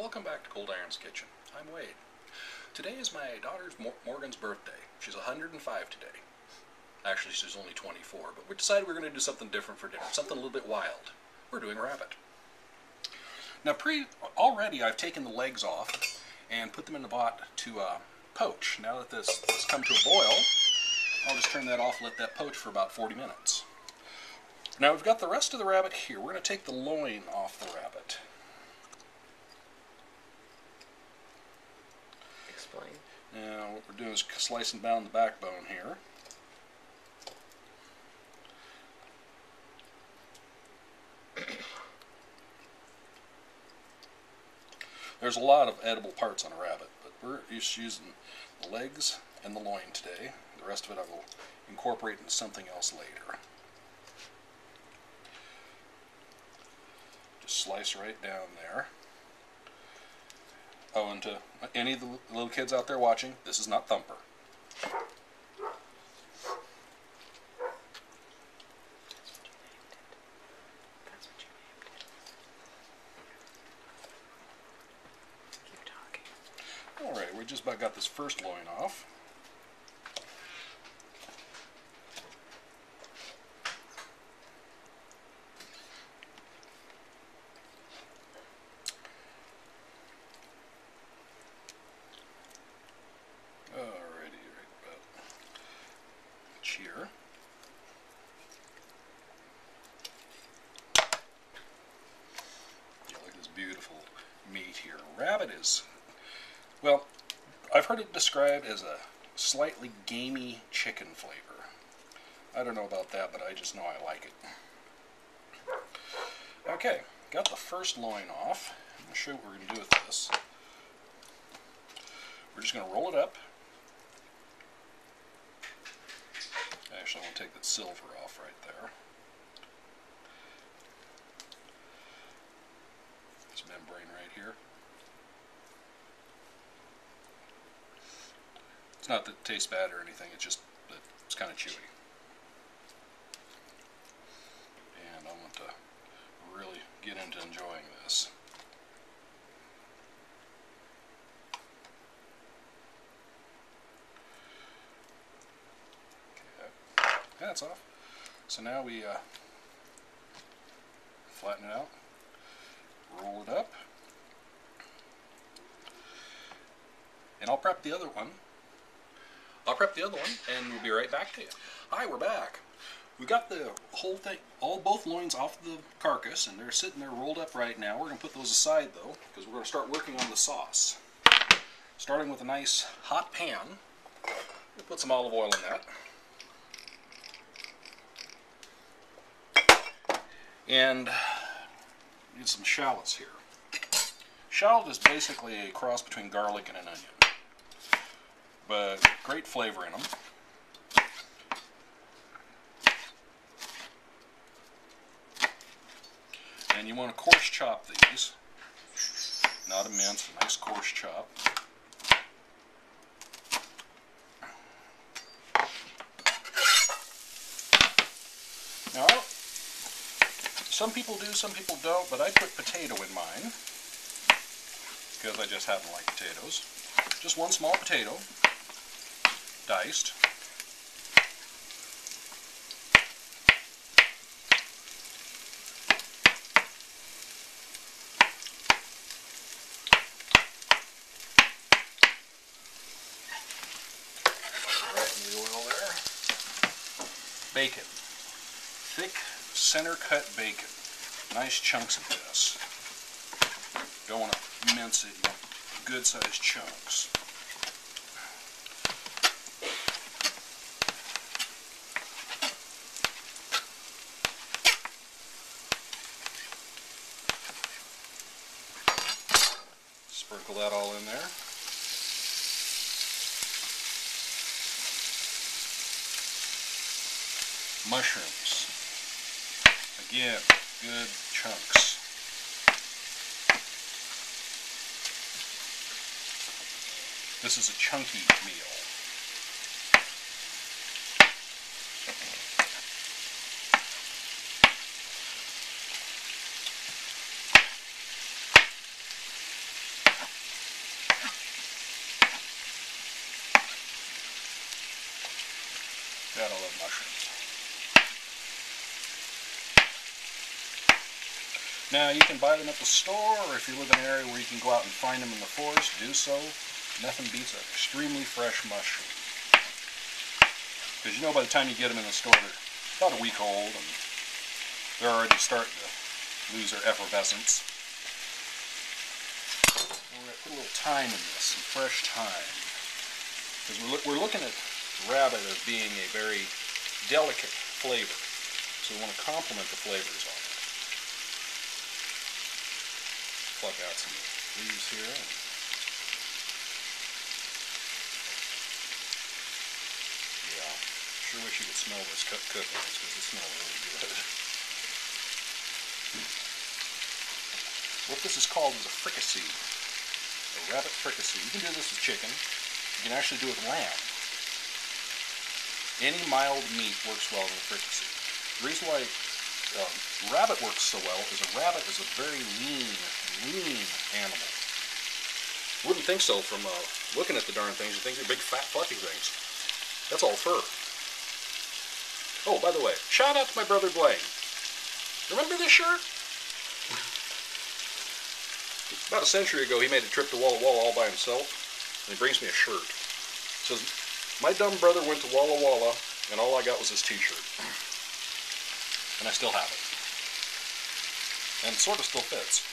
Welcome back to Cold Iron's Kitchen. I'm Wade. Today is my daughter's Morgan's birthday. She's 105 today. Actually, she's only 24, but we decided we're going to do something different for dinner, something a little bit wild. We're doing rabbit. Now, already I've taken the legs off and put them in the pot to poach. Now that this has come to a boil, I'll just turn that off and let that poach for about 40 minutes. Now we've got the rest of the rabbit here. We're going to take the loin off the rabbit. Explain. Now what we're doing is slicing down the backbone here. There's a lot of edible parts on a rabbit, but we're just using the legs and the loin today. The rest of it I will incorporate into something else later. Just slice right down there. Oh, and to any of the little kids out there watching, this is not Thumper. Alright, we just about got this first loin off. Alrighty, right about here. Yeah, look at this beautiful meat here. Rabbit is, well, I've heard it described as a slightly gamey chicken flavor. I don't know about that, but I just know I like it. Okay, got the first loin off. I'm going to show you what we're going to do with this. We're just going to roll it up. Actually, I want to take that silver off right there. This membrane right here. It's not that it tastes bad or anything, it's just that it's kind of chewy. And I want to really get into enjoying this. Okay, that's off. So now we flatten it out, roll it up, and I'll prep the other one. And we'll be right back to you. Hi, we're back. We got the whole thing, both loins off the carcass, and they're sitting there rolled up right now. We're going to put those aside, though, because we're going to start working on the sauce. Starting with a nice hot pan. We'll put some olive oil in that. And get some shallots here. Shallot is basically a cross between garlic and an onion, but great flavor in them. And you want to coarse chop these, not a mince, a nice coarse chop. Now, some people do, some people don't, but I put potato in mine because I just happen to like potatoes. Just one small potato, diced. Right in the oil there. Bacon. Thick, center-cut bacon. Nice chunks of this. Don't want to mince it. You want good-sized chunks. Sprinkle that all in there. Mushrooms. Again, good chunks. This is a chunky meal. God, I love mushrooms. Now, you can buy them at the store, or if you live in an area where you can go out and find them in the forest, do so. Nothing beats an extremely fresh mushroom. Because you know by the time you get them in the store, they're about a week old, and they're already starting to lose their effervescence. We're going to put a little thyme in this, some fresh thyme. Because we're looking at rabbit as being a very delicate flavor. So we want to complement the flavors on it. Pluck out some leaves here. Yeah, sure wish you could smell this cooking, because it smells really good. What this is called is a fricassee. A rabbit fricassee. You can do this with chicken. You can actually do it with lamb. Any mild meat works well in a fricassee. The reason why rabbit works so well is a rabbit is a very lean animal. Wouldn't think so from looking at the darn things. You think they're big, fat, fluffy things. That's all fur. Oh, by the way, shout out to my brother Blaine. Remember this shirt? About a century ago, he made a trip to Walla Walla all by himself, and he brings me a shirt. It says, my dumb brother went to Walla Walla, and all I got was this t-shirt. And I still have it. And it sort of still fits.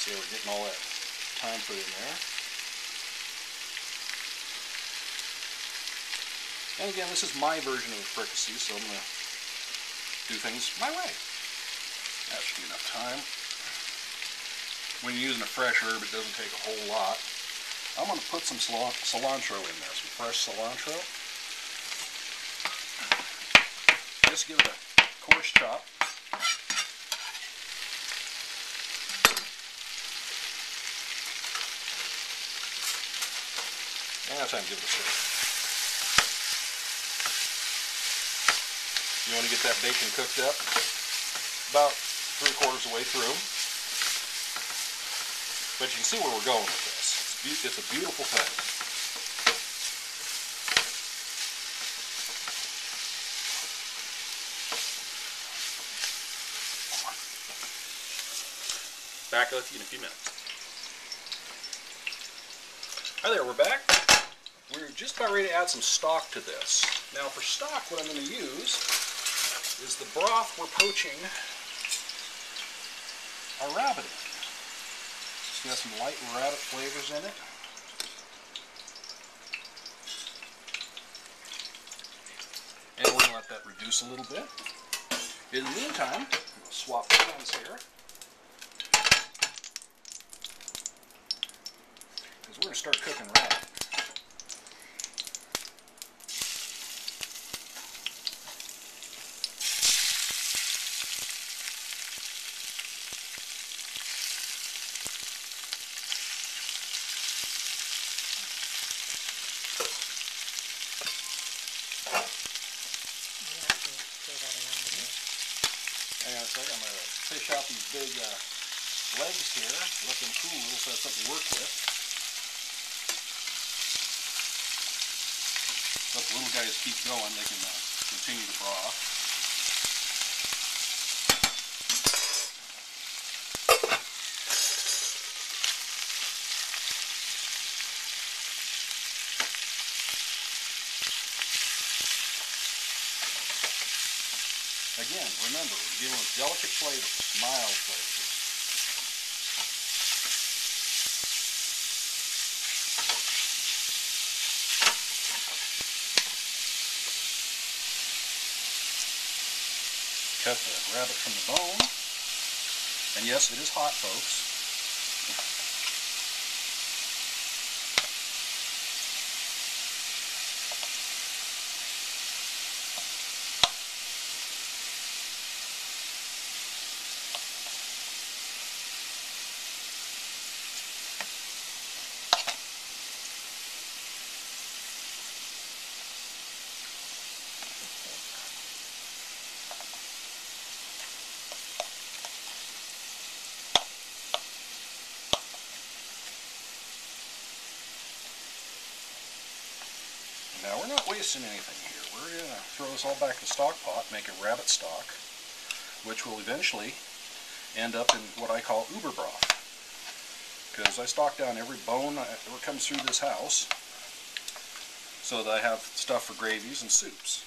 See how we're getting all that thyme put in there. And again, this is my version of the fricassee, so I'm going to do things my way. That should be enough time. When you're using a fresh herb, it doesn't take a whole lot. I'm going to put some cilantro in there, some fresh cilantro. Just give it a coarse chop. And that's time to give it a stir. You want to get that bacon cooked up about 3/4 of the way through. But you can see where we're going with this. It's a beautiful thing. Back with you in a few minutes. Hi there, we're back. We're just about ready to add some stock to this. Now for stock, what I'm going to use is the broth we're poaching our rabbit in. It's got some light rabbit flavors in it. And we're going to let that reduce a little bit. In the meantime, we'll swap pans here. Because we're going to start cooking rabbit. Hang on a second, I'm going to fish out these big legs here, let them cool a little so I have something to work with. Let the little guys keep going, they can continue to broth. Again, remember, we're dealing with delicate flavors, mild flavors. Cut the rabbit from the bone. And yes, it is hot, folks. Now we're not wasting anything here. We're going to throw this all back in the stock pot, make a rabbit stock, which will eventually end up in what I call uber broth. Because I stock down every bone that comes through this house so that I have stuff for gravies and soups.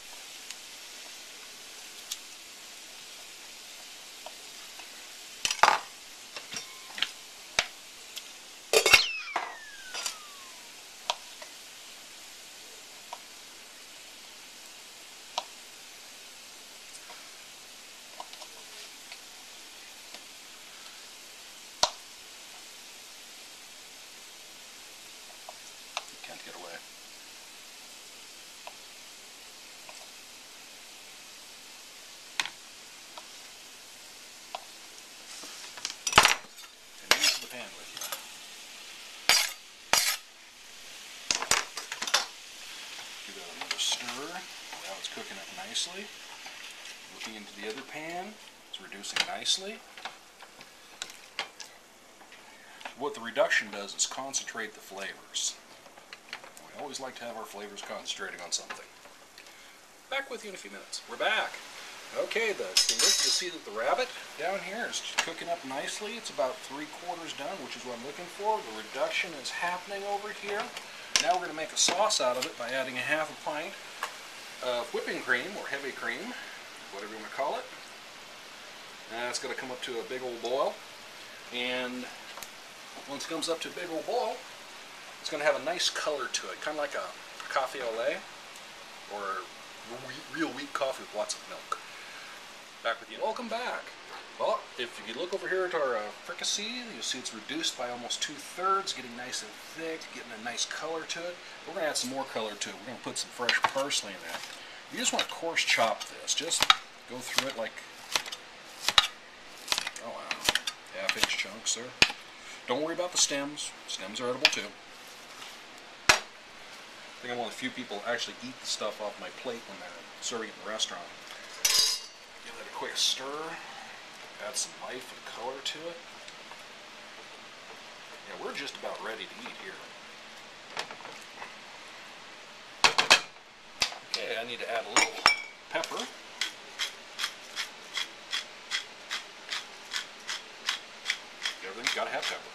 Can't get away. And into the pan with you. Give that another stir. Now it's cooking up nicely. Looking into the other pan, it's reducing nicely. What the reduction does is concentrate the flavors. We always like to have our flavors concentrating on something. Back with you in a few minutes. We're back. Okay, you'll see that the rabbit down here is cooking up nicely. It's about 3/4 done, which is what I'm looking for. The reduction is happening over here. Now we're going to make a sauce out of it by adding a 1/2 pint of whipping cream, or heavy cream, whatever you want to call it. And it's going to come up to a big old boil. And once it comes up to a big old boil, it's going to have a nice color to it, kind of like a coffee au lait or real wheat coffee with lots of milk. Back with you. Welcome back. Well, if you look over here at our fricassee, you'll see it's reduced by almost 2/3, getting nice and thick, getting a nice color to it. We're going to add some more color to it. We're going to put some fresh parsley in there. You just want to coarse chop this. Just go through it like, oh wow, 1/2-inch chunks there. Don't worry about the stems. Stems are edible too. I think I'm one of the few people who actually eat the stuff off my plate when they're serving it in the restaurant. Give that a quick stir. Add some life and color to it. Yeah, we're just about ready to eat here. Okay, I need to add a little pepper. Everything's got to have pepper.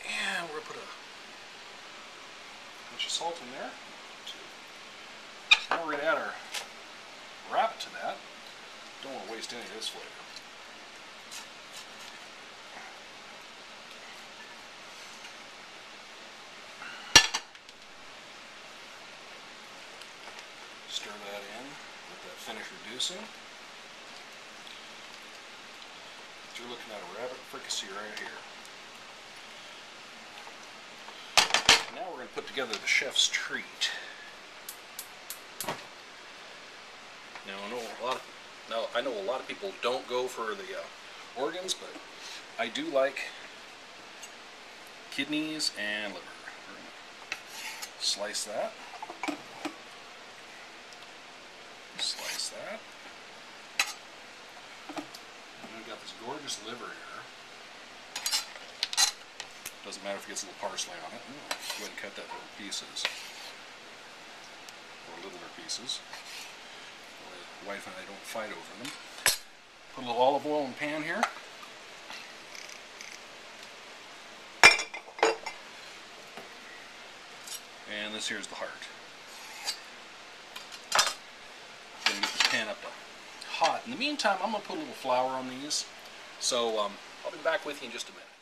And we're going to put a bunch of salt in there. Now we're going to add our rabbit to that. Don't want to waste any of this flavor. Stir that in, let that finish reducing. You're looking at a rabbit fricassee right here. Now we're going to put together the chef's treat. Now I know a lot of people don't go for the organs, but I do like kidneys and liver. We're going to slice that. Slice that. We've got this gorgeous liver here. Doesn't matter if it gets a little parsley on it. Go ahead and cut that little pieces. Or littler pieces. My wife and I don't fight over them. Put a little olive oil in the pan here. And this here's the heart. Gonna get this pan up to hot. In the meantime, I'm going to put a little flour on these. So I'll be back with you in just a minute.